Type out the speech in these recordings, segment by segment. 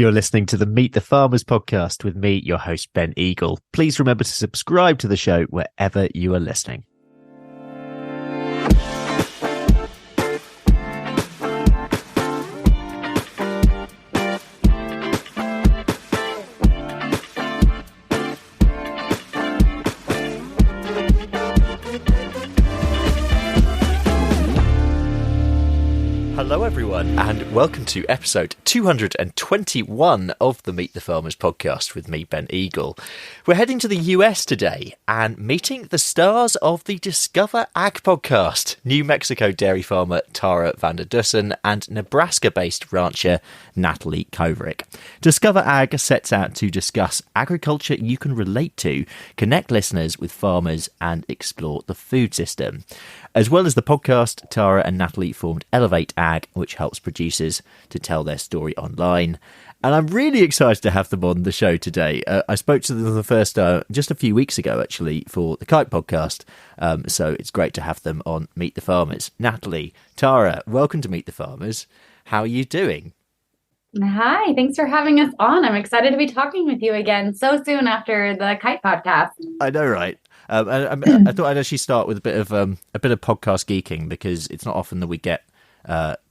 You're listening to the Meet the Farmers podcast with me, your host, Ben Eagle. Please remember to subscribe to the show wherever you are listening. Hello, everyone, and welcome to episode 221 of the Meet the Farmers podcast with me, Ben Eagle. We're heading to the US today and meeting the stars of the Discover Ag podcast, New Mexico dairy farmer Tara Vander Dussen and Nebraska-based rancher Natalie Kovarik. Discover Ag sets out to discuss agriculture you can relate to, connect listeners with farmers, and explore the food system. As well as the podcast, Tara and Natalie formed Elevate Ag, which helps producers to tell their story online. And I'm really excited to have them on the show today. I spoke to them the first just a few weeks ago, actually, for the Kite podcast. So it's great to have them on Meet the Farmers. Natalie, Tara, welcome to Meet the Farmers. How are you doing? Hi, thanks for having us on. I'm excited to be talking with you again so soon after the Kite podcast. I know, right? I thought I'd actually start with a bit of podcast geeking, because it's not often that we get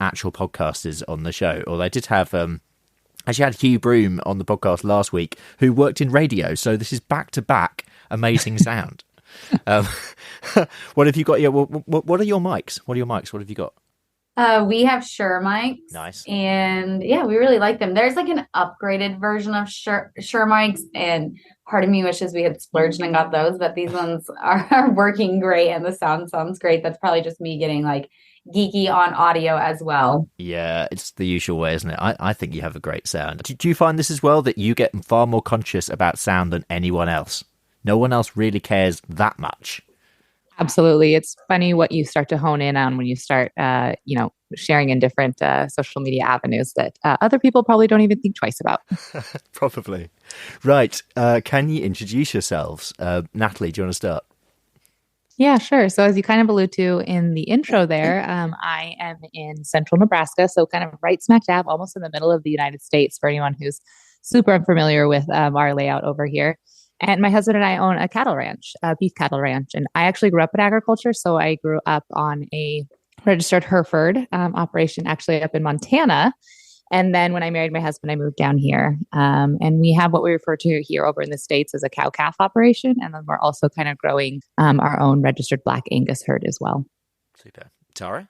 actual podcasters on the show. Although I did have actually had Hugh Broom on the podcast last week, who worked in radio. So this is back to back amazing sound. What have you got? Yeah, what are your mics? What have you got? We have Shure mics. Nice. And yeah, we really like them. There's like an upgraded version of Shure mics, and part of me wishes we had splurged and got those, but these ones are working great and the sound sounds great. That's probably just me getting like geeky on audio as well. Yeah, it's the usual way, isn't it? I think you have a great sound. Do you find this as well, that you get far more conscious about sound than anyone else? No one else really cares that much. Absolutely. It's funny what you start to hone in on when you start, sharing in different social media avenues that other people probably don't even think twice about. Probably. Right. Can you introduce yourselves? Natalie, do you want to start? Yeah, sure. So as you kind of allude to in the intro there, I am in central Nebraska, so kind of right smack dab, almost in the middle of the United States for anyone who's super unfamiliar with our layout over here. And my husband and I own a cattle ranch, a beef cattle ranch. And I actually grew up in agriculture. So I grew up on a registered Hereford operation, actually up in Montana. And then when I married my husband, I moved down here. And we have what we refer to here over in the States as a cow-calf operation. And then we're also kind of growing our own registered Black Angus herd as well. Super. Tara?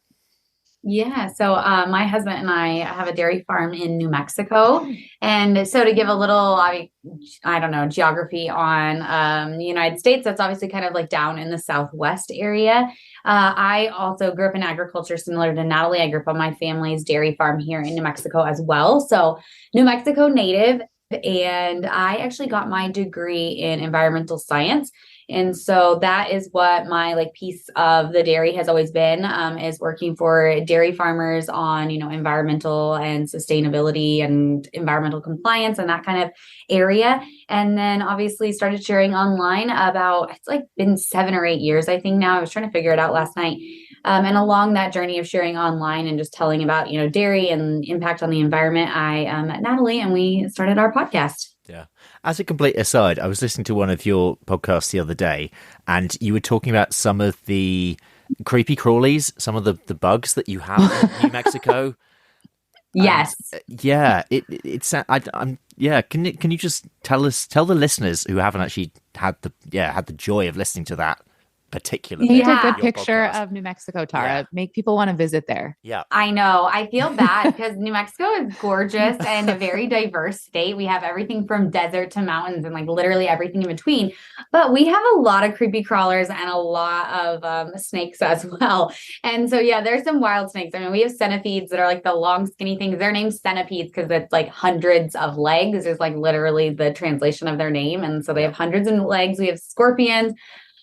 Yeah, so my husband and I have a dairy farm in New Mexico. And so to give a little, geography on the United States, that's obviously kind of like down in the Southwest area. I also grew up in agriculture, similar to Natalie. I grew up on my family's dairy farm here in New Mexico as well. So New Mexico native. And I actually got my degree in environmental science. And so that is what my piece of the dairy has always been, is working for dairy farmers on, environmental and sustainability and environmental compliance and that kind of area. And then obviously started sharing online it's been 7 or 8 years, I think now. I was trying to figure it out last night. And along that journey of sharing online and just telling about, dairy and impact on the environment, I met Natalie and we started our podcast. Yeah. As a complete aside, I was listening to one of your podcasts the other day, and you were talking about some of the creepy crawlies, some of the bugs that you have in New Mexico. Yes. Yeah. Can you just tell the listeners who haven't actually had the joy of listening to that particular You did a good picture of New Mexico, Tara. Yeah. Make people want to visit there. Yeah. I know. I feel bad because New Mexico is gorgeous and a very diverse state. We have everything from desert to mountains and literally everything in between. But we have a lot of creepy crawlers and a lot of snakes as well. And so, yeah, there's some wild snakes. I mean, we have centipedes that are the long, skinny things. They're named centipedes because it's hundreds of legs is literally the translation of their name. And so they have hundreds of legs. We have scorpions.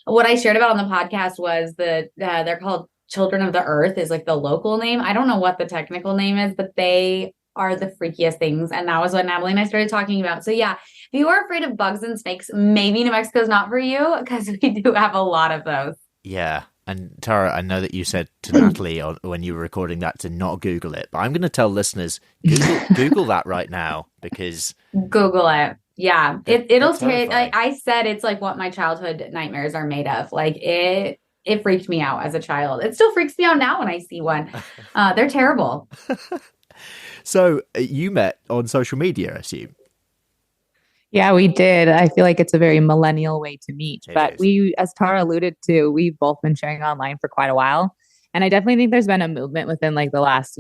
What I shared about on the podcast was that they're called Children of the Earth is the local name. I don't know what the technical name is, but they are the freakiest things. And that was what Natalie and I started talking about. So yeah, if you are afraid of bugs and snakes, maybe New Mexico is not for you because we do have a lot of those. Yeah. And Tara, I know that you said to Natalie when you were recording that to not Google it, but I'm going to tell listeners, Google that right now, because Google it. Yeah, it'll take. terrifying. I said it's like what my childhood nightmares are made of. Like it freaked me out as a child. It still freaks me out now when I see one. They're terrible. So you met on social media, I assume. Yeah, we did. I feel like it's a very millennial way to meet. But we, as Tara alluded to, we've both been sharing online for quite a while. And I definitely think there's been a movement within like the last,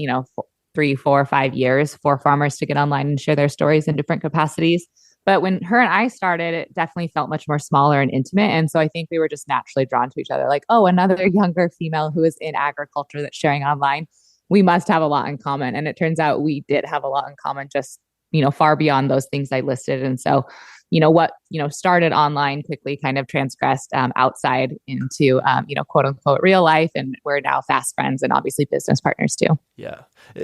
3, 4, 5 years for farmers to get online and share their stories in different capacities. But when her and I started, it definitely felt much more smaller and intimate. And so I think we were just naturally drawn to each other. Like, oh, another younger female who is in agriculture that's sharing online. We must have a lot in common. And it turns out we did have a lot in common, just far beyond those things I listed. And so, what, started online quickly kind of transgressed outside into, quote unquote, real life. And we're now fast friends and obviously business partners too. Yeah.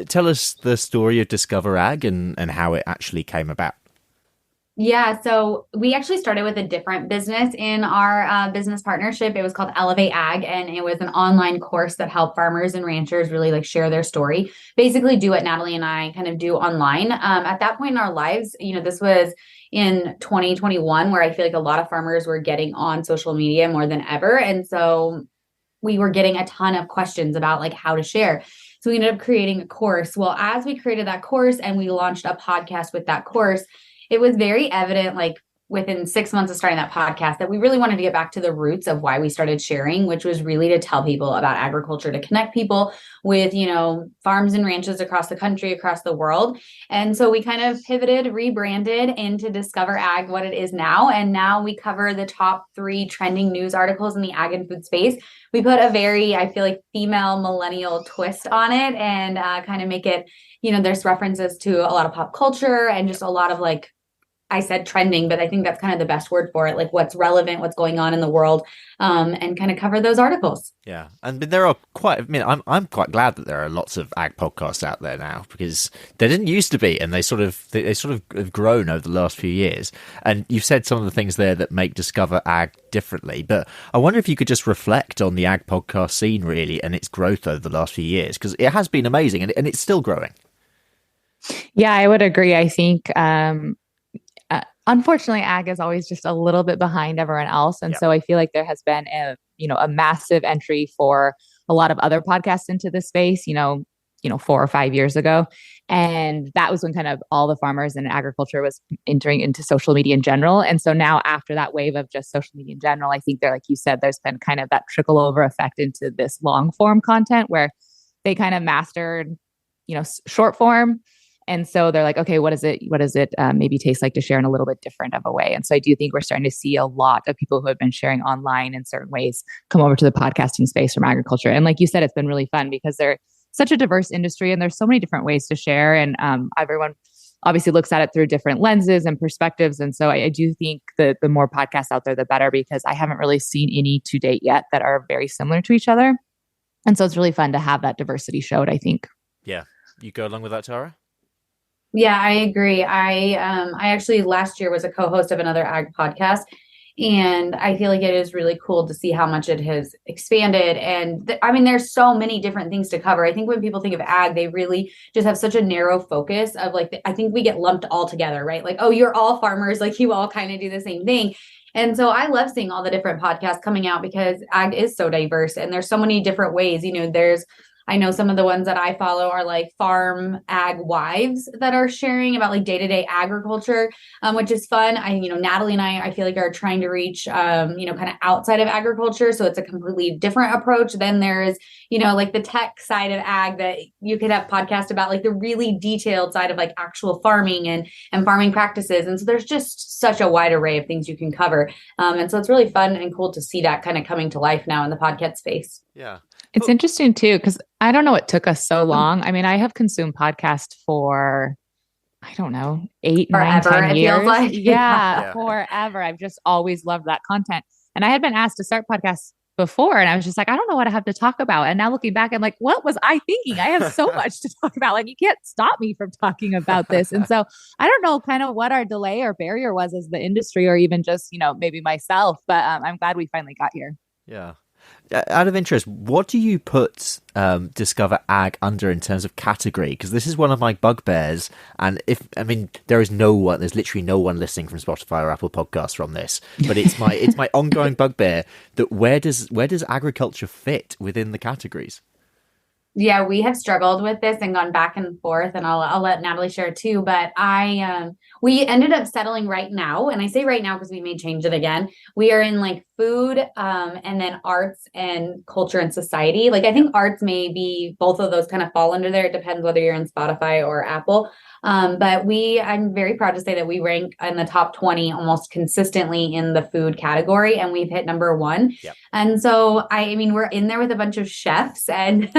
Tell us the story of Discover Ag and how it actually came about. Yeah, so we actually started with a different business in our business partnership. It was called Elevate Ag, and it was an online course that helped farmers and ranchers really like share their story, basically do what Natalie and I kind of do online. At that point in our lives, this was in 2021, where I feel like a lot of farmers were getting on social media more than ever. And so we were getting a ton of questions about like how to share. So we ended up creating a course. Well, as we created that course and we launched a podcast with that course, it was very evident, like within 6 months of starting that podcast, that we really wanted to get back to the roots of why we started sharing, which was really to tell people about agriculture, to connect people with, farms and ranches across the country, across the world. And so we kind of pivoted, rebranded into Discover Ag, what it is now. And now we cover the top 3 trending news articles in the ag and food space. We put a very, I feel like, female millennial twist on it and kind of make it, there's references to a lot of pop culture and just a lot of like, I said trending, but I think that's kind of the best word for it, like what's relevant, what's going on in the world, and kind of cover those articles. Yeah, and there are I'm quite glad that there are lots of ag podcasts out there now, because there didn't used to be, and they sort of have grown over the last few years. And you've said some of the things there that make Discover Ag differently, but I wonder if you could just reflect on the ag podcast scene really and its growth over the last few years, because it has been amazing and it's still growing. Yeah, I would agree. I think unfortunately, ag is always just a little bit behind everyone else. And so I feel like there has been a massive entry for a lot of other podcasts into this space, 4 or 5 years ago. And that was when kind of all the farmers and agriculture was entering into social media in general. And so now after that wave of just social media in general, I think like you said, there's been kind of that trickle over effect into this long form content where they kind of mastered, short form. And so they're like, okay, what does it maybe taste like to share in a little bit different of a way? And so I do think we're starting to see a lot of people who have been sharing online in certain ways come over to the podcasting space from agriculture. And like you said, it's been really fun because they're such a diverse industry and there's so many different ways to share. And everyone obviously looks at it through different lenses and perspectives. And so I do think that the more podcasts out there, the better, because I haven't really seen any to date yet that are very similar to each other. And so it's really fun to have that diversity showed, I think. Yeah. You go along with that, Tara? Yeah, I agree. I actually last year was a co-host of another ag podcast, and I feel like it is really cool to see how much it has expanded. And there's so many different things to cover. I think when people think of ag, they really just have such a narrow focus of like, I think we get lumped all together, right? Like, oh, you're all farmers, like you all kind of do the same thing. And so I love seeing all the different podcasts coming out because ag is so diverse and there's so many different ways. I know some of the ones that I follow are like farm ag wives that are sharing about like day-to-day agriculture, which is fun. Natalie and I feel like are trying to reach, kind of outside of agriculture. So it's a completely different approach. Then there's, like the tech side of ag that you could have podcasts about, like the really detailed side of like actual farming and farming practices. And so there's just such a wide array of things you can cover. And so it's really fun and cool to see that kind of coming to life now in the podcast space. Yeah. It's interesting too, because I don't know, it took us so long. I have consumed podcasts for, 8, Forever, 9, 10 it years. feels like. Yeah, forever. I've just always loved that content. And I had been asked to start podcasts before, and I was just like, I don't know what I have to talk about. And now looking back, I'm like, what was I thinking? I have so much to talk about. Like, you can't stop me from talking about this. And so I don't know kind of what our delay or barrier was as the industry, or even just, maybe myself, but I'm glad we finally got here. Yeah. Out of interest, what do you put Discover Ag under in terms of category? Because this is one of my bugbears, and there's literally no one listening from Spotify or Apple Podcasts from this, but it's my ongoing bugbear that where does agriculture fit within the categories? Yeah, we have struggled with this and gone back and forth, and I'll let Natalie share too. But we ended up settling right now, and I say right now because we may change it again. We are in like food, and then arts and culture and society. Like I think arts may be both of those kind of fall under there. It depends whether you're in Spotify or Apple. But I'm very proud to say that we rank in the top 20 almost consistently in the food category, and we've hit number 1. Yep. And so, we're in there with a bunch of chefs and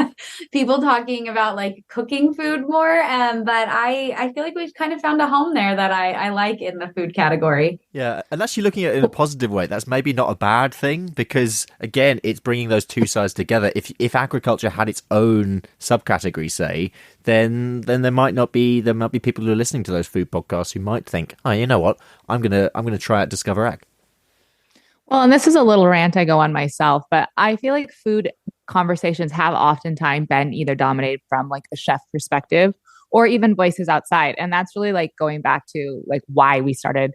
people talking about like cooking food more. But I feel like we've kind of found a home there that I like in the food category. Yeah, and actually looking at it in a positive way, that's maybe not a bad thing because, again, it's bringing those two sides together. If agriculture had its own subcategory, say, then there might be people who are listening to those food podcasts who might think, oh, you know what, I'm gonna try out Discover Ag. Well, and this is a little rant I go on myself, but I feel like food conversations have oftentimes been either dominated from like a chef perspective or even voices outside. And that's really like going back to like why we started,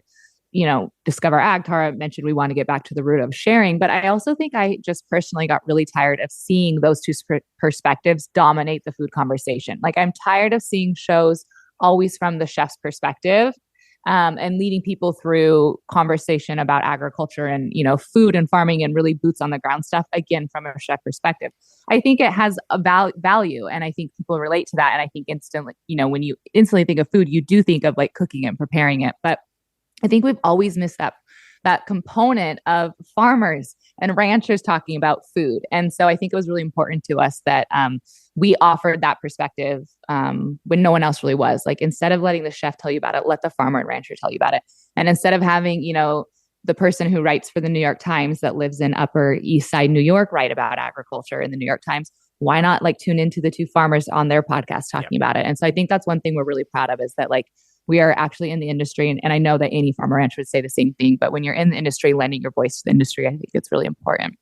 Discover Ag. Tara mentioned we want to get back to the root of sharing, but I also think I just personally got really tired of seeing those two perspectives dominate the food conversation. Like I'm tired of seeing shows always from the chef's perspective. And leading people through conversation about agriculture and, food and farming and really boots on the ground stuff, again, from a chef perspective. I think it has a value and I think people relate to that. And I think instantly, when you instantly think of food, you do think of like cooking and preparing it. But I think we've always missed that component of farmers and ranchers talking about food. And so I think it was really important to us that we offered that perspective when no one else really was. Like instead of letting the chef tell you about it, let the farmer and rancher tell you about it. And instead of having, the person who writes for the New York Times that lives in Upper East Side, New York, write about agriculture in the New York Times, why not like tune into the two farmers on their podcast talking about it? And so I think that's one thing we're really proud of is that like we are actually in the industry. And I know that any farmer rancher would say the same thing, but when you're in the industry, lending your voice to the industry, I think it's really important.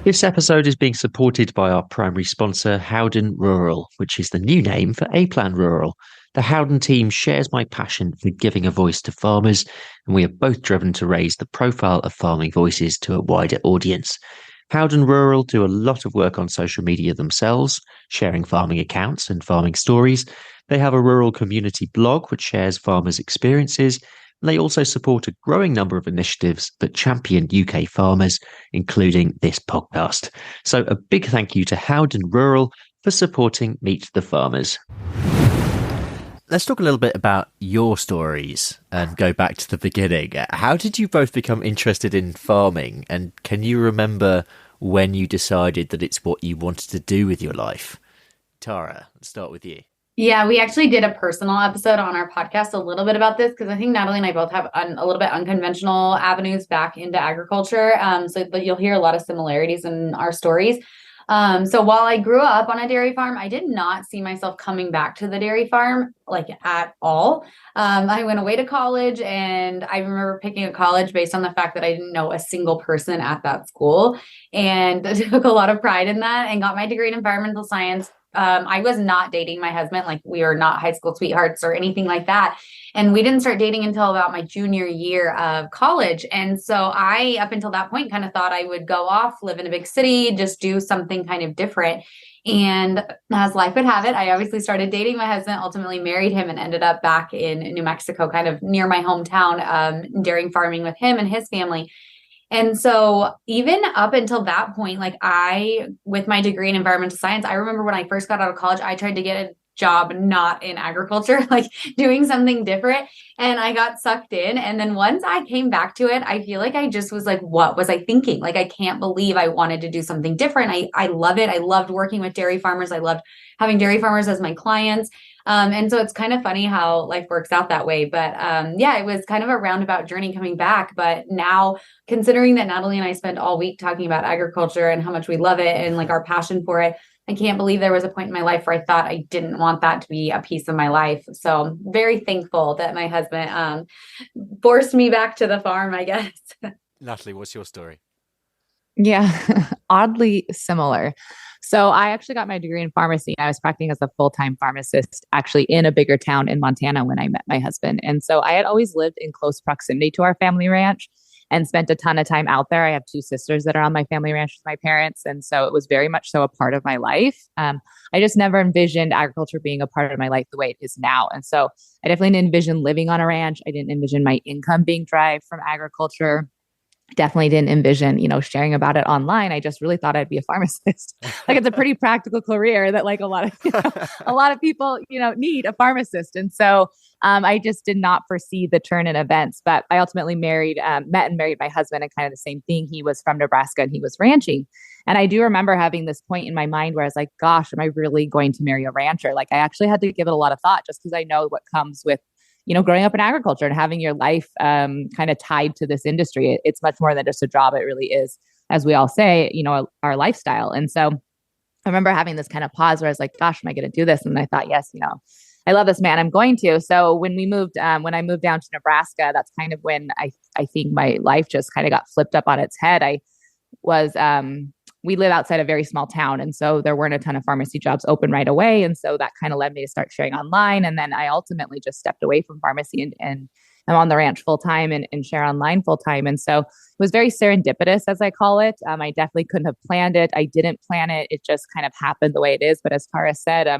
This episode is being supported by our primary sponsor, Howden Rural, which is the new name for A-Plan Rural. The Howden team shares my passion for giving a voice to farmers, and we are both driven to raise the profile of farming voices to a wider audience. Howden Rural do a lot of work on social media themselves, sharing farming accounts and farming stories. They have a rural community blog which shares farmers' experiences. They also support a growing number of initiatives that champion UK farmers, including this podcast. So a big thank you to Howden Rural for supporting Meet the Farmers. Let's talk a little bit about your stories and go back to the beginning. How did you both become interested in farming? And can you remember when you decided that it's what you wanted to do with your life? Tara, let's start with you. Yeah, we actually did a personal episode on our podcast a little bit about this because I think Natalie and I both have a little bit unconventional avenues back into agriculture. But you'll hear a lot of similarities in our stories. So while I grew up on a dairy farm, I did not see myself coming back to the dairy farm like at all. I went away to college and I remember picking a college based on the fact that I didn't know a single person at that school and took a lot of pride in that and got my degree in environmental science. I was not dating my husband, like we were not high school sweethearts or anything like that. And we didn't start dating until about my junior year of college. And so I, up until that point, kind of thought I would go off, live in a big city, just do something kind of different. And as life would have it, I obviously started dating my husband, ultimately married him and ended up back in New Mexico, kind of near my hometown, dairy farming with him and his family. And so even up until that point, like with my degree in environmental science, I remember when I first got out of college, I tried to get a job not in agriculture, like doing something different. And I got sucked in. And then once I came back to it, I feel like I just was like, what was I thinking? Like, I can't believe I wanted to do something different. I love it. I loved working with dairy farmers. I loved having dairy farmers as my clients. And so it's kind of funny how life works out that way. But yeah, it was kind of a roundabout journey coming back. But now, considering that Natalie and I spent all week talking about agriculture and how much we love it and like our passion for it, I can't believe there was a point in my life where I thought I didn't want that to be a piece of my life. So very thankful that my husband forced me back to the farm, I guess. Natalie, what's your story? Yeah, oddly similar. So I actually got my degree in pharmacy. I was practicing as a full-time pharmacist actually in a bigger town in Montana when I met my husband. And so I had always lived in close proximity to our family ranch and spent a ton of time out there. I have two sisters that are on my family ranch with my parents. And so it was very much so a part of my life. I just never envisioned agriculture being a part of my life the way it is now. And so I definitely didn't envision living on a ranch. I didn't envision my income being derived from agriculture. Definitely didn't envision, sharing about it online. I just really thought I'd be a pharmacist. Like it's a pretty practical career that like a lot of a lot of people, need a pharmacist. And so I just did not foresee the turn in events. But I ultimately met and married my husband, and kind of the same thing. He was from Nebraska and he was ranching. And I do remember having this point in my mind where I was like, gosh, am I really going to marry a rancher? Like I actually had to give it a lot of thought just because I know what comes with growing up in agriculture and having your life kind of tied to this industry. It's much more than just a job. It really is, as we all say, our lifestyle. And so I remember having this kind of pause where I was like, gosh, am I going to do this? And I thought, yes, I love this man. I'm going to. So when I moved down to Nebraska, that's kind of when I think my life just kind of got flipped up on its head. I was, we live outside a very small town. And so there weren't a ton of pharmacy jobs open right away. And so that kind of led me to start sharing online. And then I ultimately just stepped away from pharmacy and I'm on the ranch full time and share online full time. And so it was very serendipitous, as I call it. I definitely couldn't have planned it. I didn't plan it. It just kind of happened the way it is. But as Tara said,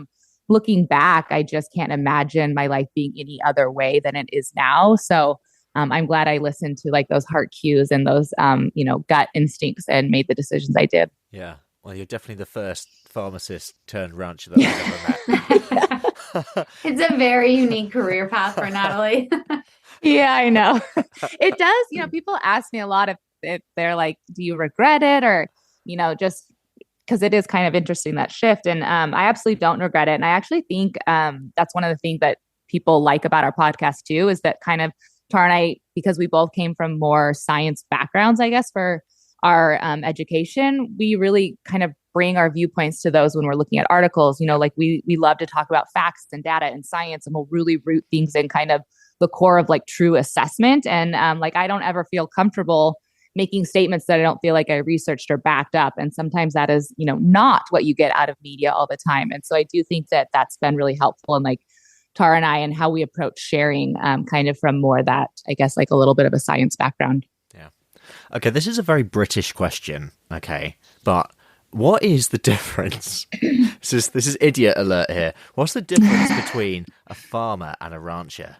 looking back, I just can't imagine my life being any other way than it is now. So I'm glad I listened to like those heart cues and those, gut instincts and made the decisions I did. Yeah. Well, you're definitely the first pharmacist turned rancher that I've ever met. It's a very unique career path for Natalie. Yeah, I know. It does. People ask me a lot if they're like, do you regret it? Or, just because it is kind of interesting, that shift. And I absolutely don't regret it. And I actually think that's one of the things that people like about our podcast too, is that kind of Tara and I, because we both came from more science backgrounds, I guess, for our education, we really kind of bring our viewpoints to those when we're looking at articles. Like we love to talk about facts and data and science, and we'll really root things in kind of the core of like true assessment. And like I don't ever feel comfortable making statements that I don't feel like I researched or backed up. And sometimes that is, not what you get out of media all the time. And so I do think that that's been really helpful in like Tara and I and how we approach sharing kind of from more that, I guess, like a little bit of a science background. Yeah. Okay, this is a very British question, okay? But what is the difference? This is idiot alert here. What's the difference between a farmer and a rancher?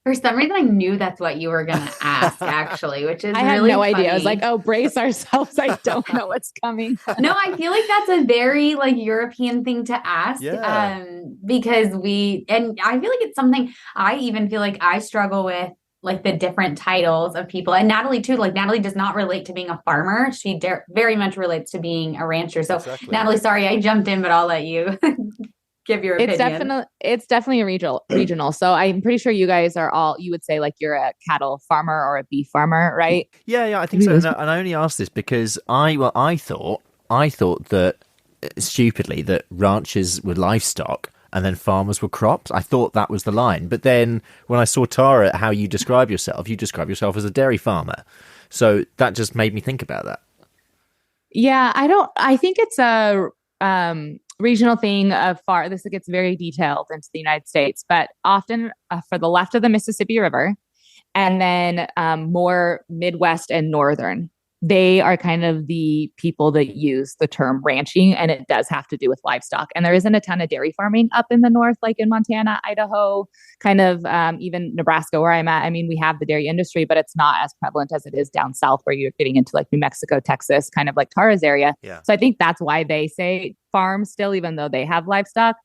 For some reason, I knew that's what you were going to ask, actually, which is I had really no funny. idea. I was like, oh, brace ourselves. I don't know what's coming. No, I feel like that's a very like European thing to ask. Yeah. Because and I feel like it's something I even feel like I struggle with, like the different titles of people. And Natalie too, like Natalie does not relate to being a farmer. She very much relates to being a rancher. So exactly. Natalie, sorry, I jumped in, but I'll let you give your opinion. It's definitely a regional. So I'm pretty sure you guys are all, you would say like you're a cattle farmer or a beef farmer, right? Yeah, I think so. And I only asked this because I thought that stupidly that ranchers were livestock and then farmers were crops. I thought that was the line. But then when I saw Tara, how you describe yourself as a dairy farmer. So that just made me think about that. Yeah, I think it's a regional thing of this gets very detailed into the United States, but often for the left of the Mississippi River and then more Midwest and Northern, they are kind of the people that use the term ranching, and it does have to do with livestock. And there isn't a ton of dairy farming up in the north, like in Montana, Idaho, kind of even Nebraska, where I'm at. I mean, we have the dairy industry, but it's not as prevalent as it is down south, where you're getting into like New Mexico, Texas, kind of like Tara's area. Yeah. So I think that's why they say farm still, even though they have livestock.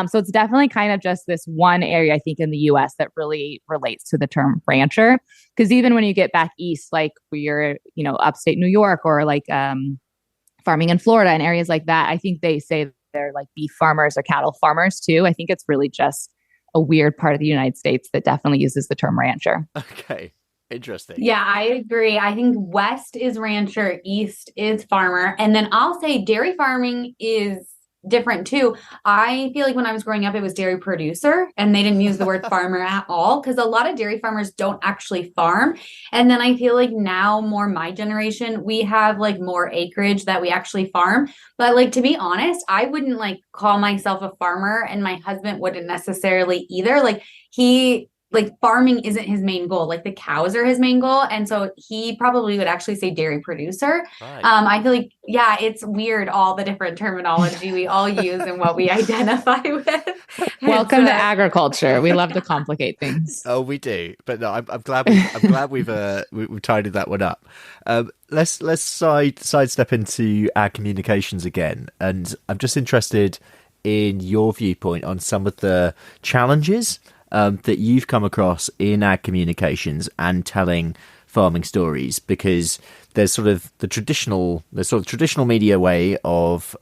So it's definitely kind of just this one area, I think, in the U.S. that really relates to the term rancher. Because even when you get back east, like where you're, upstate New York or like farming in Florida and areas like that, I think they say they're like beef farmers or cattle farmers too. I think it's really just a weird part of the United States that definitely uses the term rancher. Okay. Interesting. Yeah, I agree. I think west is rancher, east is farmer. And then I'll say dairy farming is different too. I feel like when I was growing up, it was dairy producer and they didn't use the word farmer at all because a lot of dairy farmers don't actually farm. And then I feel like now more my generation, we have like more acreage that we actually farm. But like, to be honest, I wouldn't like call myself a farmer and my husband wouldn't necessarily either. Like farming isn't his main goal. Like the cows are his main goal. And so he probably would actually say dairy producer. Right. I feel like, yeah, it's weird, all the different terminology we all use and what we identify with. Welcome to agriculture. We love to complicate things. Oh, we do. But no, I'm glad we've tidied that one up. Let's sidestep into ag communications again. And I'm just interested in your viewpoint on some of the challenges that you've come across in ag communications and telling farming stories, because there's sort of the traditional media way of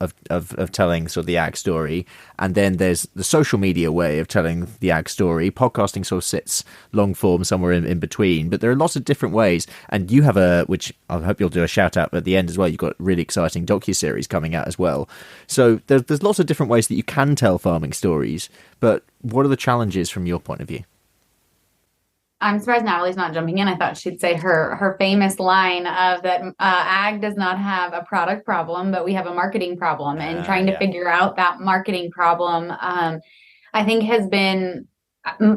telling sort of the ag story, and then there's the social media way of telling the ag story. Podcasting sort of sits long form somewhere in between, but there are lots of different ways. And you have which I hope you'll do a shout out at the end as well. You've got really exciting docuseries coming out as well. So there's lots of different ways that you can tell farming stories. But what are the challenges from your point of view? I'm surprised Natalie's not jumping in. I thought she'd say her famous line of that ag does not have a product problem, but we have a marketing problem. And trying to figure out that marketing problem, I think has been,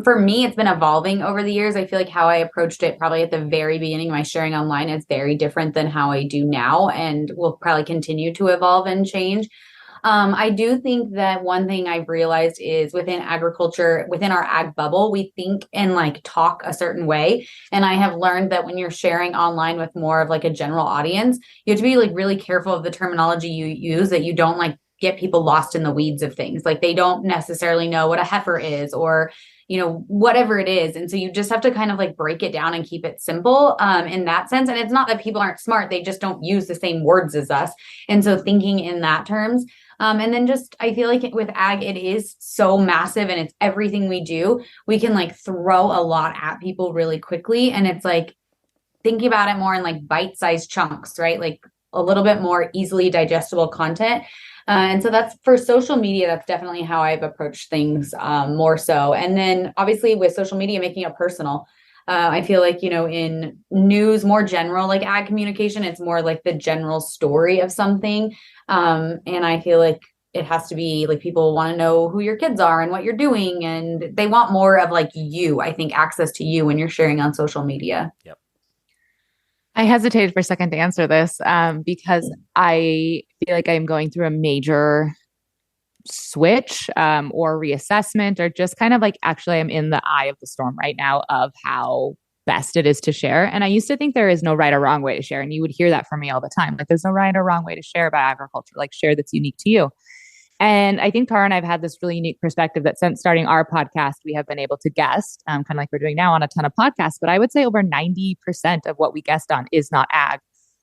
for me, it's been evolving over the years. I feel like how I approached it probably at the very beginning of my sharing online is very different than how I do now, and will probably continue to evolve and change. I do think that one thing I've realized is within agriculture, within our ag bubble, we think and like talk a certain way. And I have learned that when you're sharing online with more of like a general audience, you have to be like really careful of the terminology you use, that you don't like get people lost in the weeds of things. Like they don't necessarily know what a heifer is or, you know, whatever it is. And so you just have to kind of like break it down and keep it simple in that sense. And it's not that people aren't smart. They just don't use the same words as us. And so thinking in that terms. And then just, I feel like with ag, it is so massive and it's everything we do. We can like throw a lot at people really quickly. And it's like thinking about it more in like bite-sized chunks, right? Like a little bit more easily digestible content. And so that's for social media. That's definitely how I've approached things more so. And then obviously with social media, making it personal. I feel like, you know, in news, more general, like ag communication, it's more like the general story of something. And I feel like it has to be like people want to know who your kids are and what you're doing. And they want more of like you, I think, access to you when you're sharing on social media. Yep. I hesitated for a second to answer this because I feel like I'm going through a major switch or reassessment, or just kind of like actually I'm in the eye of the storm right now of how best it is to share. And I used to think there is no right or wrong way to share. And you would hear that from me all the time. Like there's no right or wrong way to share about agriculture, like share that's unique to you. And I think Tara and I have had this really unique perspective that since starting our podcast, we have been able to guest, kind of like we're doing now on a ton of podcasts. But I would say over 90% of what we guest on is not ag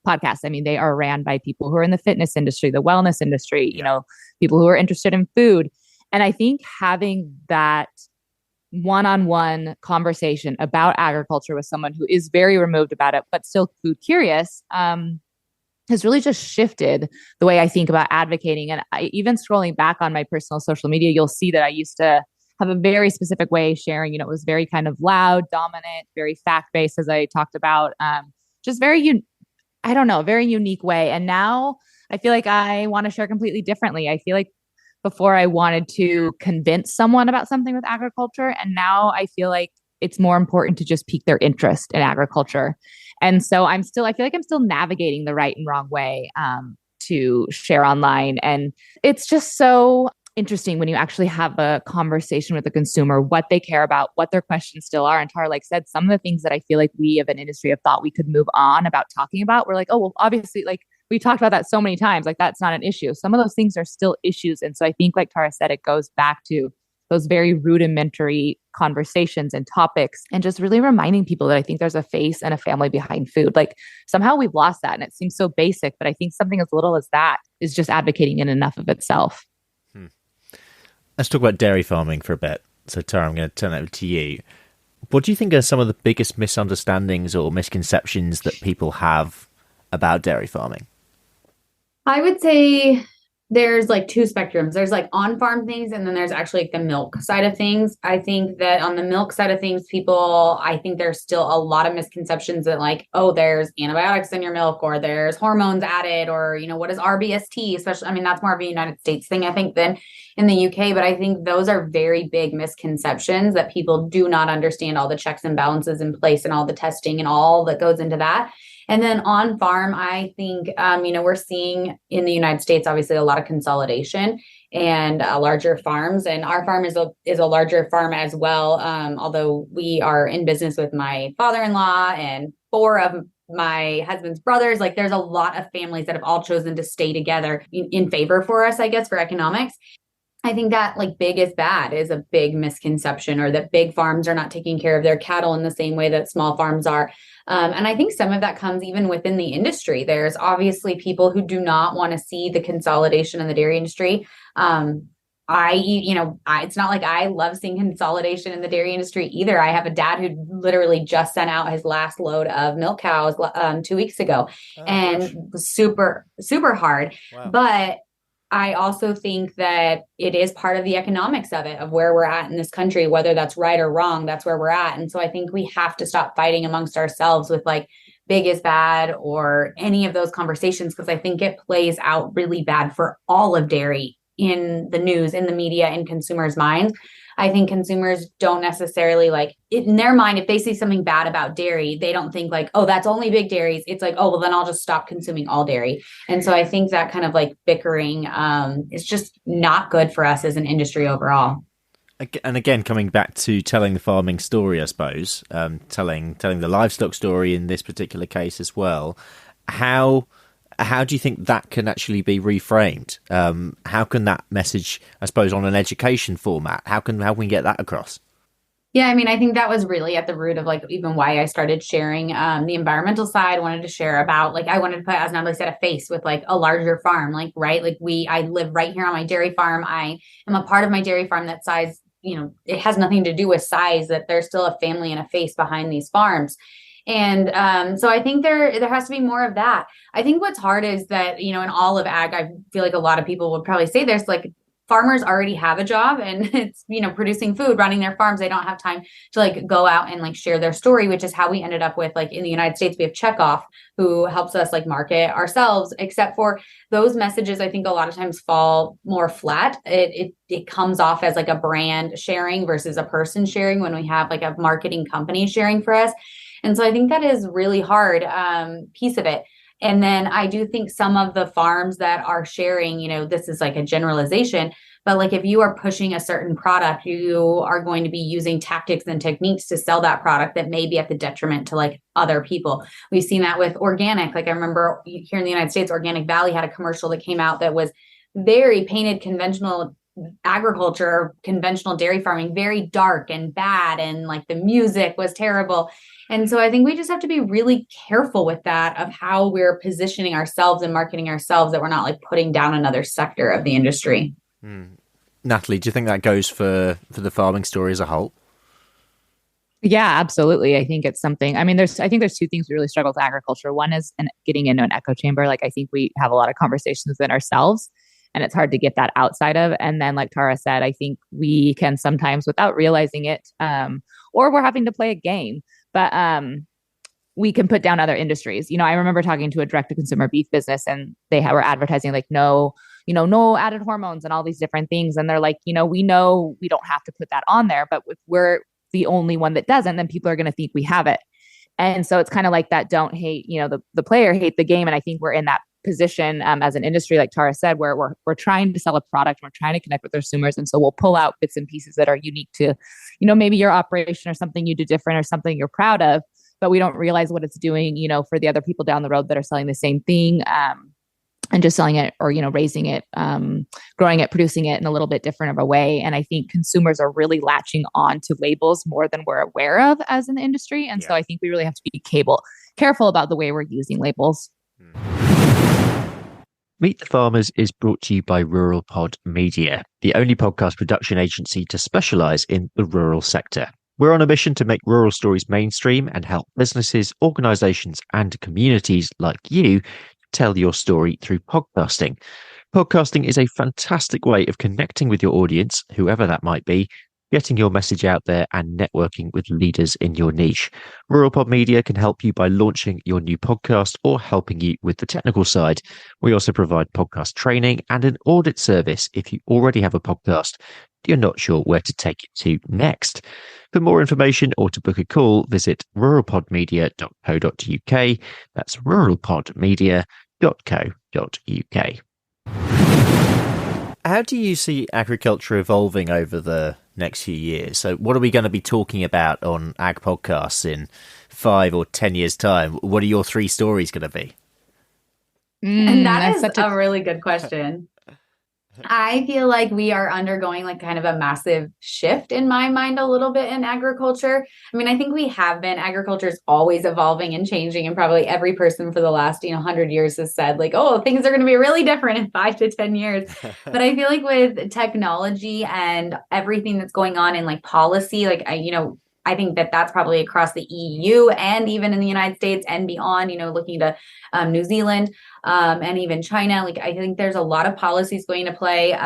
podcasts. I mean, they are ran by people who are in the fitness industry, the wellness industry, you know, people who are interested in food. And I think having that one-on-one conversation about agriculture with someone who is very removed about it, but still food curious, has really just shifted the way I think about advocating. And even scrolling back on my personal social media, you'll see that I used to have a very specific way of sharing. You know, it was very kind of loud, dominant, very fact-based, as I talked about, just very, very unique way. And now I feel like I want to share completely differently. I feel like before I wanted to convince someone about something with agriculture, and now I feel like it's more important to just pique their interest in agriculture. And so I feel like I'm still navigating the right and wrong way to share online. And it's just so interesting when you actually have a conversation with the consumer, what they care about, what their questions still are. And Tara, like said, some of the things that I feel like we of an industry have thought we could move on about talking about, we're like, oh, well, obviously, like we talked about that so many times, like that's not an issue. Some of those things are still issues. And so I think, like Tara said, it goes back to those very rudimentary conversations and topics, and just really reminding people that I think there's a face and a family behind food. Like somehow we've lost that, and it seems so basic, but I think something as little as that is just advocating in enough of itself. Let's talk about dairy farming for a bit. So Tara, I'm going to turn it over to you. What do you think are some of the biggest misunderstandings or misconceptions that people have about dairy farming? I would say there's like two spectrums. There's like on-farm things, and then there's actually like the milk side of things. I think that on the milk side of things, I think there's still a lot of misconceptions that like, oh, there's antibiotics in your milk, or there's hormones added, or, what is RBST, especially, I mean, that's more of a United States thing, I think, than in the UK, but I think those are very big misconceptions that people do not understand all the checks and balances in place and all the testing and all that goes into that. And then on farm, I think, we're seeing in the United States, obviously, a lot of consolidation and larger farms. And our farm is a larger farm as well. Although we are in business with my father-in-law and 4 of my husband's brothers, like there's a lot of families that have all chosen to stay together in favor for us, I guess, for economics. I think that like big is bad is a big misconception, or that big farms are not taking care of their cattle in the same way that small farms are. And I think some of that comes even within the industry. There's obviously people who do not want to see the consolidation in the dairy industry. It's not like I love seeing consolidation in the dairy industry either. I have a dad who literally just sent out his last load of milk cows 2 weeks ago, and was super, super hard. Wow. But I also think that it is part of the economics of it, of where we're at in this country, whether that's right or wrong, that's where we're at. And so I think we have to stop fighting amongst ourselves with like big is bad or any of those conversations, because I think it plays out really bad for all of dairy in the news, in the media, in consumers' minds. I think consumers don't necessarily like in their mind, if they see something bad about dairy, they don't think like, oh, that's only big dairies. It's like, oh, well, then I'll just stop consuming all dairy. And so I think that kind of like bickering is just not good for us as an industry overall. And again, coming back to telling the farming story, I suppose, telling the livestock story in this particular case as well, how do you think that can actually be reframed? How can that message, I suppose, on an education format, how can we get that across? Yeah, I mean, I think that was really at the root of like even why I started sharing the environmental side. I wanted to share about like, I wanted to put, as Natalie said, a face with like a larger farm, like, right? Like I live right here on my dairy farm. I am a part of my dairy farm that size, it has nothing to do with size, that there's still a family and a face behind these farms. And so I think there has to be more of that. I think what's hard is that, in all of ag, I feel like a lot of people would probably say there's like farmers already have a job, and it's, producing food, running their farms. They don't have time to like go out and like share their story, which is how we ended up with like in the United States, we have Checkoff, who helps us like market ourselves, except for those messages, I think a lot of times fall more flat. It comes off as like a brand sharing versus a person sharing when we have like a marketing company sharing for us. And so I think that is really hard piece of it. And then I do think some of the farms that are sharing, this is like a generalization, but like if you are pushing a certain product, you are going to be using tactics and techniques to sell that product that may be at the detriment to like other people. We've seen that with organic. Like I remember here in the United States, Organic Valley had a commercial that came out that was very painted conventional agriculture, conventional dairy farming, very dark and bad. And like the music was terrible. And so I think we just have to be really careful with that, of how we're positioning ourselves and marketing ourselves, that we're not like putting down another sector of the industry. Natalie, do you think that goes for the farming story as a whole? Yeah, absolutely. I think it's something, I think there's 2 things we really struggle with agriculture. One is getting into an echo chamber. Like I think we have a lot of conversations within ourselves, and it's hard to get that outside of. And then like Tara said, I think we can sometimes, without realizing it, or we're having to play a game, but we can put down other industries. I remember talking to a direct-to-consumer beef business, and they were advertising like no added hormones and all these different things. And they're like, we know we don't have to put that on there, but if we're the only one that doesn't, then people are going to think we have it. And so it's kind of like that, don't hate, the player, hate the game. And I think we're in that position as an industry, like Tara said, where we're trying to sell a product, we're trying to connect with consumers. And so we'll pull out bits and pieces that are unique to, maybe your operation or something you do different or something you're proud of, but we don't realize what it's doing, for the other people down the road that are selling the same thing, and just selling it or, raising it, growing it, producing it in a little bit different of a way. And I think consumers are really latching on to labels more than we're aware of as an industry. And so I think we really have to be careful about the way we're using labels. Meet the Farmers is brought to you by RuralPod Media, the only podcast production agency to specialise in the rural sector. We're on a mission to make rural stories mainstream and help businesses, organisations and communities like you tell your story through podcasting. Podcasting is a fantastic way of connecting with your audience, whoever that might be, getting your message out there and networking with leaders in your niche. RuralPod Media can help you by launching your new podcast or helping you with the technical side. We also provide podcast training and an audit service if you already have a podcast, you're not sure where to take it to next. For more information or to book a call, visit ruralpodmedia.co.uk. That's ruralpodmedia.co.uk. How do you see agriculture evolving over the next few years? So what are we going to be talking about on Ag Podcasts in 5 or 10 years' time? What are your 3 stories going to be? And that is a really good question. I feel like we are undergoing like kind of a massive shift in my mind a little bit in agriculture. I mean, I think we have been. Agriculture is always evolving and changing, and probably every person for the last 100 years has said like, oh, things are going to be really different in 5 to 10 years. But I feel like with technology and everything that's going on in like policy, like I think that that's probably across the EU and even in the United States and beyond, looking to New Zealand and even China. Like, I think there's a lot of policies going to play.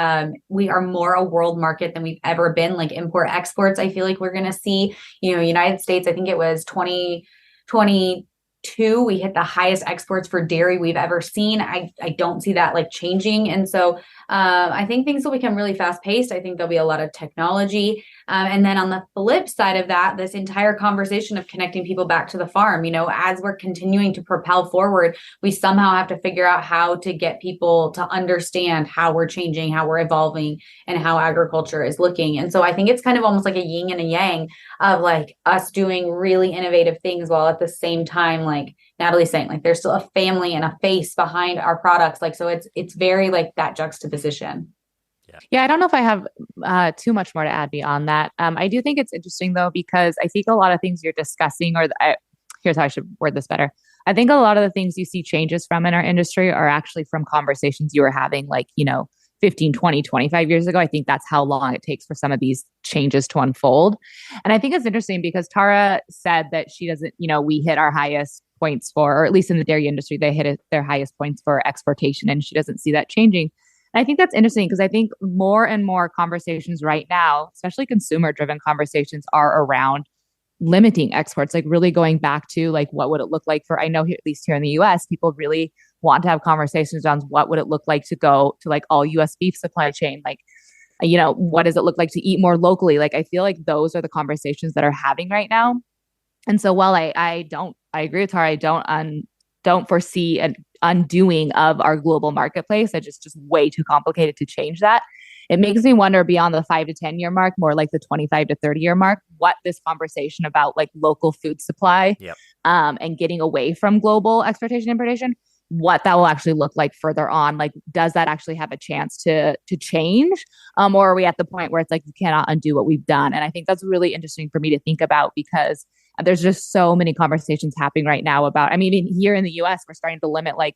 We are more a world market than we've ever been, like import exports. I feel like we're going to see, United States, I think it was 2022, we hit the highest exports for dairy we've ever seen. I don't see that like changing. And so I think things will become really fast paced. I think there'll be a lot of technology. And then on the flip side of that, this entire conversation of connecting people back to the farm, as we're continuing to propel forward, we somehow have to figure out how to get people to understand how we're changing, how we're evolving, and how agriculture is looking. And so I think it's kind of almost like a yin and a yang of like us doing really innovative things while at the same time, like Natalie's saying, like there's still a family and a face behind our products. Like, so it's very like that juxtaposition. Yeah, I don't know if I have too much more to add beyond that. I do think it's interesting, though, because I think a lot of things you're discussing, here's how I should word this better. I think a lot of the things you see changes from in our industry are actually from conversations you were having like, 15, 20, 25 years ago. I think that's how long it takes for some of these changes to unfold. And I think it's interesting because Tara said that she doesn't, we hit our highest points or at least in the dairy industry, they hit their highest points for exportation, and she doesn't see that changing. And I think that's interesting because I think more and more conversations right now, especially consumer-driven conversations, are around limiting exports, like really going back to like what would it look like for, I know here, at least here in the US, people really want to have conversations on what would it look like to go to like all US beef supply chain, like, what does it look like to eat more locally? Like, I feel like those are the conversations that are having right now. And so while I agree with her, I don't foresee an undoing of our global marketplace. It's just way too complicated to change that. It makes me wonder beyond the 5 to 10 year mark, more like the 25 to 30 year mark, what this conversation about like local food supply and getting away from global exportation and importation, what that will actually look like further on. Like, does that actually have a chance to change? Or are we at the point where it's like, you cannot undo what we've done? And I think that's really interesting for me to think about because there's just so many conversations happening right now about, here in the US, we're starting to limit like,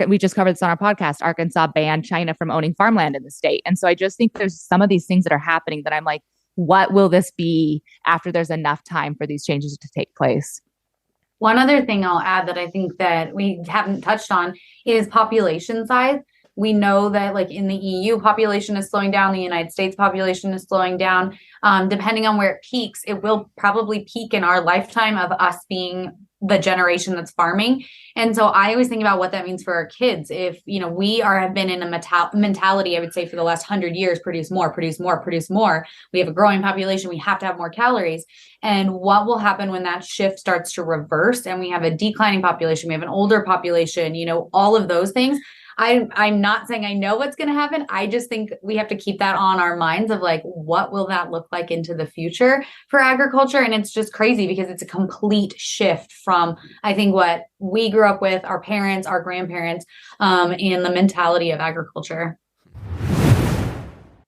we just covered this on our podcast, Arkansas banned China from owning farmland in the state. And so I just think there's some of these things that are happening that I'm like, what will this be after there's enough time for these changes to take place? One other thing I'll add that I think that we haven't touched on is population size. We know that like in the EU, population is slowing down. The United States population is slowing down. Depending on where it peaks, it will probably peak in our lifetime of us being the generation that's farming. And so I always think about what that means for our kids. If, we have been in a mentality, I would say for the last 100 years, produce more, produce more, produce more. We have a growing population. We have to have more calories. And what will happen when that shift starts to reverse and we have a declining population, we have an older population, all of those things. I'm not saying I know what's going to happen. I just think we have to keep that on our minds of like, what will that look like into the future for agriculture? And it's just crazy because it's a complete shift from, I think, what we grew up with, our parents, our grandparents, and the mentality of agriculture.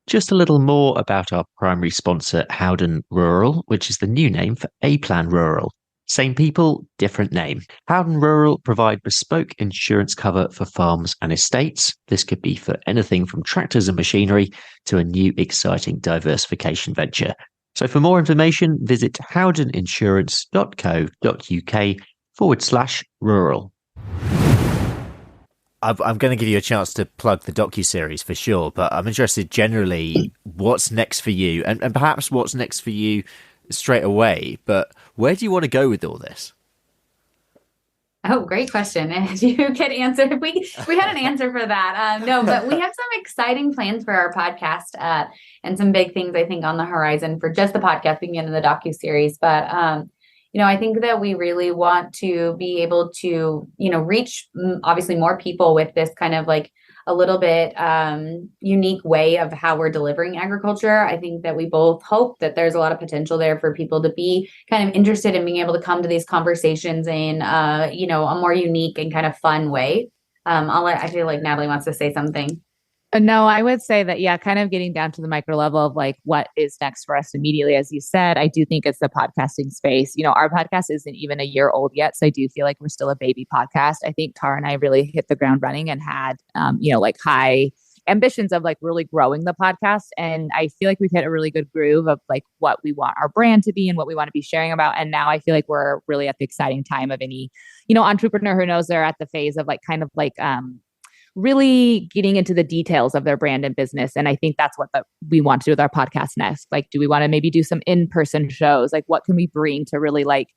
Just a little more about our primary sponsor, Howden Rural, which is the new name for A-Plan Rural. Same people, different name. Howden Rural provide bespoke insurance cover for farms and estates. This could be for anything from tractors and machinery to a new exciting diversification venture. So for more information, visit howdeninsurance.co.uk/rural. I'm going to give you a chance to plug the docuseries for sure, but I'm interested generally what's next for you and perhaps what's next for you straight away. But where do you want to go with all this? Oh, great question. And you could answer if we had an answer for that. No, but we have some exciting plans for our podcast and some big things I think on the horizon for just the podcast. We can get into the docuseries, but I think that we really want to be able to, reach obviously more people with this kind of like a little bit unique way of how we're delivering agriculture. I think that we both hope that there's a lot of potential there for people to be kind of interested in being able to come to these conversations in, a more unique and kind of fun way. I feel like Natalie wants to say something. No, I would say that, yeah, kind of getting down to the micro level of like what is next for us immediately. As you said, I do think it's the podcasting space. Our podcast isn't even a year old yet. So I do feel like we're still a baby podcast. I think Tara and I really hit the ground running and had, like high ambitions of like really growing the podcast. And I feel like we've hit a really good groove of like what we want our brand to be and what we want to be sharing about. And now I feel like we're really at the exciting time of any, entrepreneur who knows they're at the phase of like kind of like, really getting into the details of their brand and business. And I think that's what we want to do with our podcast next. Like, do we want to maybe do some in-person shows? Like, what can we bring to really like,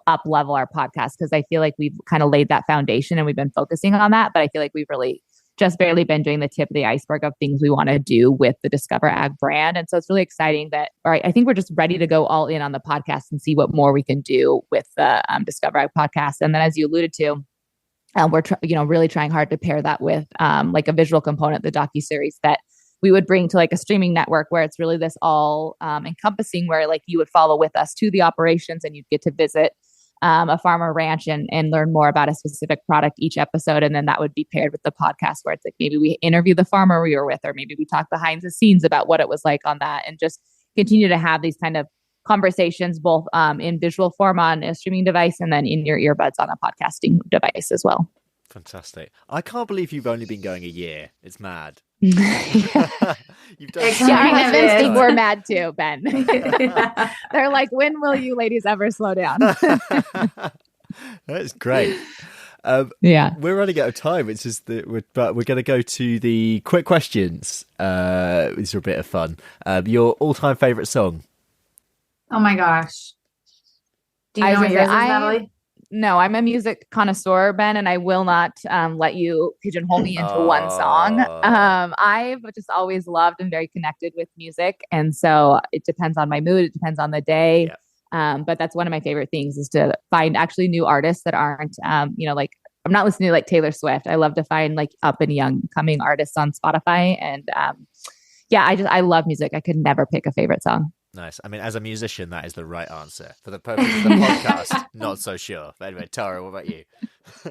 up level our podcast? Because I feel like we've kind of laid that foundation and we've been focusing on that. But I feel like we've really just barely been doing the tip of the iceberg of things we want to do with the Discover Ag brand. And so it's really exciting that, all right, I think we're just ready to go all in on the podcast and see what more we can do with the Discover Ag podcast. And then as you alluded to, we're really trying hard to pair that with like a visual component, the docuseries that we would bring to like a streaming network where it's really this all encompassing, where like you would follow with us to the operations and you'd get to visit a farm or ranch and learn more about a specific product each episode. And then that would be paired with the podcast where it's like maybe we interview the farmer we were with, or maybe we talk behind the scenes about what it was like on that, and just continue to have these kind of conversations both in visual form on a streaming device and then in your earbuds on a podcasting device as well. Fantastic. I can't believe you've only been going a year. It's mad. You've done our husbands think we're mad too, Ben. Yeah. They're like, when will you ladies ever slow down? That's great. Yeah, we're running out of time. It's just but we're going to go to the quick questions. These are a bit of fun. Your all-time favorite song? Oh my gosh. Do you know what yours is, Natalie? No, I'm a music connoisseur, Ben, and I will not let you pigeonhole me into one song. I've just always loved and very connected with music. And so it depends on my mood. It depends on the day. Yeah. But that's one of my favorite things, is to find actually new artists that aren't, like I'm not listening to like Taylor Swift. I love to find like up and young coming artists on Spotify. And I love music. I could never pick a favorite song. Nice. I mean, as a musician, that is the right answer. For the purpose of the podcast, not so sure. But anyway, Tara, what about you?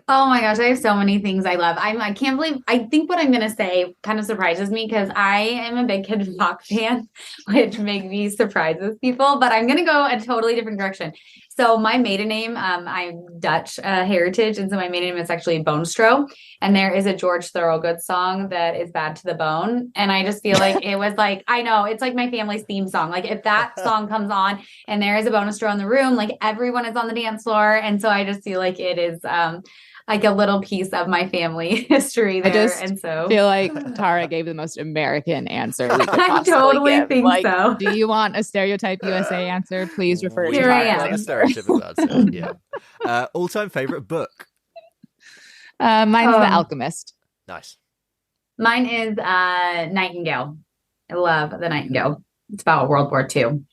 Oh my gosh, I have so many things I love. I can't believe, I think what I'm going to say kind of surprises me because I am a big Kid Rock fan, which maybe surprises people, but I'm going to go a totally different direction. So my maiden name, I'm Dutch heritage, and so my maiden name is actually Boonstrow. And there is a George Thorogood song that is Bad to the Bone. And I just feel like it was like, I know, it's like my family's theme song. Like if that song comes on and there is a Boonstrow in the room, like everyone is on the dance floor. And so I just feel like it is like a little piece of my family history there. I just and so feel like Tara gave the most American answer we could I totally give. think like, so. Do you want a stereotype USA answer? Please refer to Here I am. A stereotypical answer. Yeah. All-time favorite book? Mine's The Alchemist. Nice. Mine is Nightingale. I love The Nightingale. It's about World War II.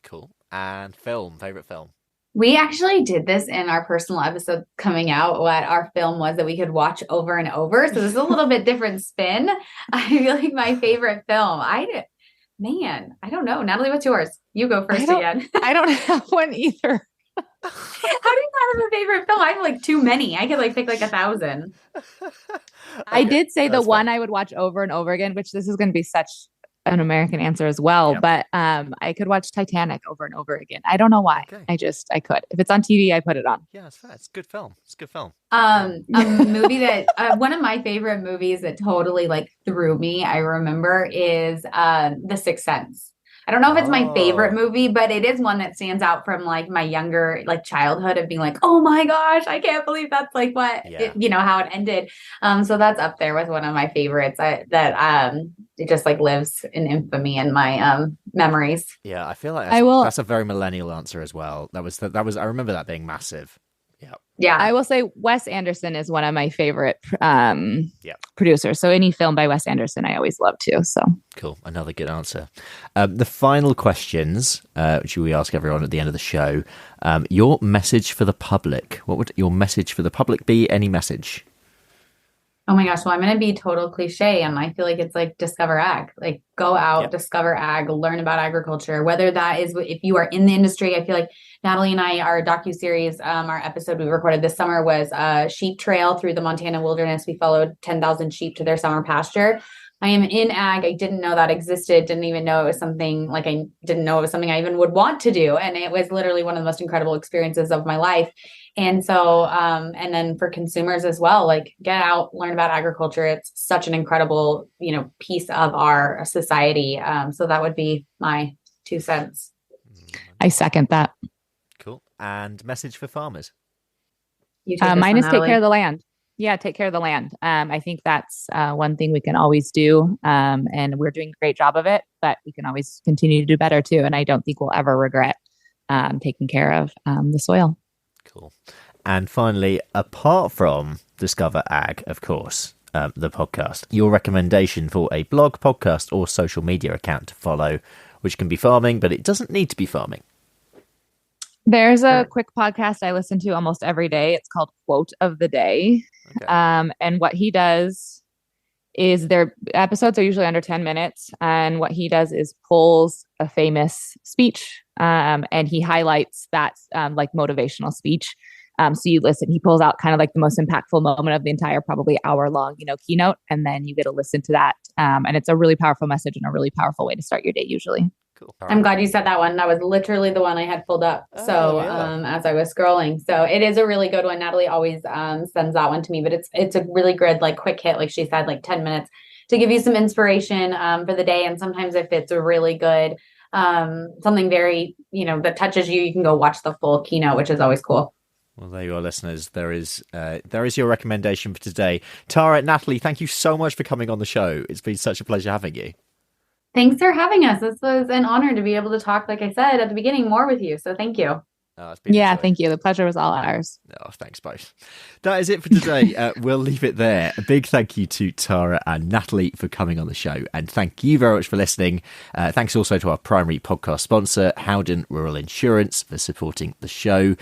Cool. And favorite film? We actually did this in our personal episode coming out, what our film was that we could watch over and over. So this is a little bit different spin. I feel like my favorite film. I don't know. Natalie, what's yours? You go first again. I don't have one either. How do you not have a favorite film? I have like too many. I could like pick like 1,000. I did say the one I would watch over and over again, which this is going to be such an American answer as well, but I could watch Titanic over and over again. I don't know why. Okay. I could. If it's on TV, I put it on. Yeah, it's fair. It's a good film. A movie that one of my favorite movies that totally like threw me, I remember, is The Sixth Sense. I don't know if it's my favorite movie, but it is one that stands out from like my younger like childhood of being like, oh my gosh, I can't believe that's like what how it ended. So that's up there with one of my favorites. It just like lives in infamy in my memories. Yeah, I feel like that's a very millennial answer as well. That was I remember that being massive. Yeah. I will say Wes Anderson is one of my favorite producers. So any film by Wes Anderson, I always love too. So cool. Another good answer. The final questions, which we ask everyone at the end of the show. Your message for the public. What would your message for the public be? Any message? Oh my gosh. Well, I'm going to be total cliche. And I feel like it's like discover ag, like go out, discover ag, learn about agriculture, whether that is if you are in the industry. I feel like Natalie and I, our docuseries, our episode we recorded this summer was a sheep trail through the Montana wilderness. We followed 10,000 sheep to their summer pasture. I am in ag. I didn't know that existed. Didn't even know it was something like I didn't know it was something I even would want to do. And it was literally one of the most incredible experiences of my life. And so, and then for consumers as well, like get out, learn about agriculture. It's such an incredible, piece of our society. So that would be my 2 cents. I second that. Cool. And message for farmers. Mine is take care of the land. Yeah, take care of the land. I think that's one thing we can always do. And we're doing a great job of it, but we can always continue to do better too. And I don't think we'll ever regret taking care of the soil. Cool. And finally, apart from Discover Ag, of course, the podcast, your recommendation for a blog, podcast, or social media account to follow, which can be farming, but it doesn't need to be farming. There's a quick podcast I listen to almost every day. It's called Quote of the Day. Okay. And what he does is their episodes are usually under 10 minutes. And what he does is pulls a famous speech and he highlights that like motivational speech. So you listen, he pulls out kind of like the most impactful moment of the entire probably hour long, keynote. And then you get to listen to that. And it's a really powerful message and a really powerful way to start your day usually. Cool. I'm glad you said that one. That was literally the one I had pulled up. As I was scrolling. So it is a really good one. Natalie always sends that one to me, but it's a really good, like quick hit, like she said, like 10 minutes to give you some inspiration for the day. And sometimes if it's a really good, something very, that touches you, you can go watch the full keynote, which is always cool. Well, there you are, listeners. There is your recommendation for today. Tara, Natalie, thank you so much for coming on the show. It's been such a pleasure having you. Thanks for having us. This was an honor to be able to talk, like I said at the beginning, more with you. So thank you. Thank you. The pleasure was all ours. Oh, thanks both. That is it for today. We'll leave it there. A big thank you to Tara and Natalie for coming on the show. And thank you very much for listening. Thanks also to our primary podcast sponsor, Howden Rural Insurance, for supporting the show.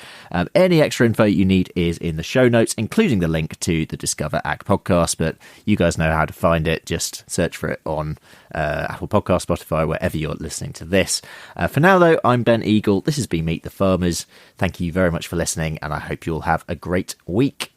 Any extra info you need is in the show notes, including the link to the Discover Ag podcast. But you guys know how to find it. Just search for it on Apple Podcast, Spotify, wherever you're listening to this. For now, though, I'm Ben Eagle. This has been Meet the Farmers. Thank you very much for listening, and I hope you'll have a great week.